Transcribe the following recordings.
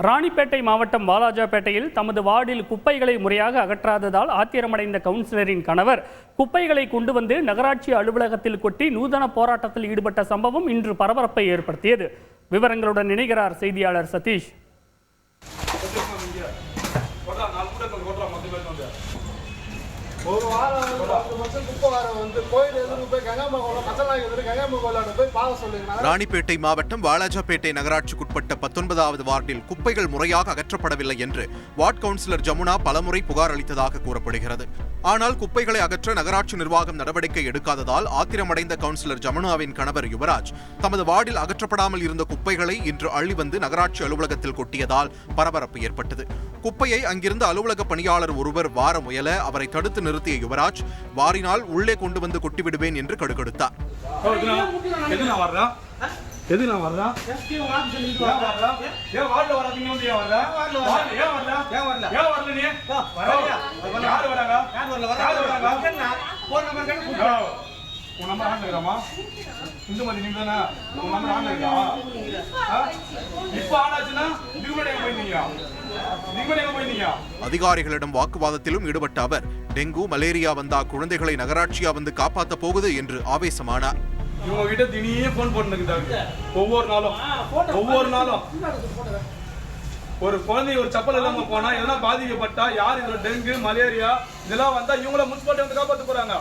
ராணிப்பேட்டை மாவட்டம் வாலாஜாபேட்டையில் தமது வார்டில் குப்பைகளை முறையாக அகற்றாததால் ஆத்திரமடைந்த கவுன்சிலரின் கணவர் குப்பைகளை கொண்டு வந்து நகராட்சி அலுவலகத்தில் கொட்டி நூதன போராட்டத்தில் ஈடுபட்ட சம்பவம் இன்று பரபரப்பை ஏற்படுத்தியது. விவரங்களுடன் இணைகிறார் செய்தியாளர் சதீஷ். ஒரு வாரம் குப்பை வாரம் வந்து கோயில் எதிர்த்து போய் கங்காம போய் பாவ சொல்லுங்க. ராணிப்பேட்டை மாவட்டம் வாலாஜாபேட்டை நகராட்சிக்குட்பட்ட 19வது வார்டில் குப்பைகள் முறையாக அகற்றப்படவில்லை என்று வார்டு கவுன்சிலர் ஜமுனா பலமுறை புகார் அளித்ததாக கூறப்படுகிறது. ஆனால் குப்பைகளை அகற்ற நகராட்சி நிர்வாகம் நடவடிக்கை எடுக்காததால் ஆத்திரமடைந்த கவுன்சிலர் ஜமுனாவின் கணவர் யுவராஜ் தமது வார்டில் அகற்றப்படாமல் இருந்த குப்பைகளை இன்று அள்ளி வந்து நகராட்சி அலுவலகத்தில் கொட்டியதால் பரபரப்பு ஏற்பட்டது. குப்பையை அங்கிருந்த அலுவலக பணியாளர் ஒருவர் வார முயல அவரை தடுத்து நிறுத்திய யுவராஜ் வாரினால் உள்ளே கொண்டு வந்து கொட்டிவிடுவேன் என்று கடுகடுத்தார். அதிகாரிகளிடம் வாக்குவாதத்திலும் ஈடுபட்ட அவர் டெங்கு மலேரியா வந்தா குழந்தைகளை நகராட்சியா வந்து காப்பாற்ற போகுது என்று ஆவேசமானார். இவங்க கிட்ட தினியே போன் பண்ணிருக்காங்க. ஒவ்வொரு நாளும் ஒரு குழந்தை ஒரு செப்பல் இல்லாம போனா எதனா பாதிக்கப்பட்டா யார் இதுல டெங்கு மலேரியா இதெல்லாம் வந்தா இவங்கள முனிசிபாலிட்டி வந்து காப்பாற்ற போறாங்க.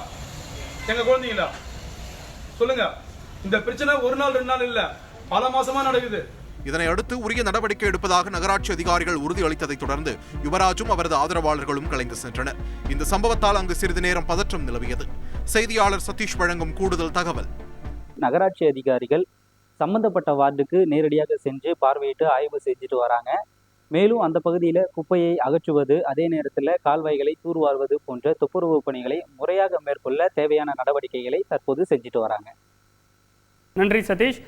எங்க குழந்தைங்கள சொல்லுங்க. இந்த பிரச்சனை ஒரு நாள் 2 நாள் இல்ல, பல மாசமா நடக்குது. இதனை அடுத்து உரிய நடவடிக்கை எடுப்பதாக நகராட்சி அதிகாரிகள் உறுதியளித்ததை தொடர்ந்து யுவராஜும் அவரது ஆதரவாளர்களும் கலைந்து சென்றனர். இந்த சம்பவத்தால் அங்கு சிறிது நேரம் பதற்றம் நிலவியது. செய்தியாளர் சதீஷ் வழங்கும் கூடுதல் தகவல். நகராட்சி அதிகாரிகள் சம்பந்தப்பட்ட வார்டுக்கு நேரடியாக சென்று பார்வையிட்டு ஆய்வு செஞ்சுட்டு வராங்க. மேலும் அந்த பகுதியில் குப்பையை அகற்றுவது, அதே நேரத்தில் கால்வாய்களை தூர்வாருவது போன்ற துப்புரவு பணிகளை முறையாக மேற்கொள்ள தேவையான நடவடிக்கைகளை தற்போது செஞ்சுட்டு வராங்க. நன்றி சதீஷ்.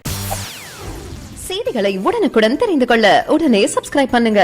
செய்திகளை உடனுக்குடன் தெரிந்து கொள்ள உடனே சப்ஸ்கிரைப் பண்ணுங்க.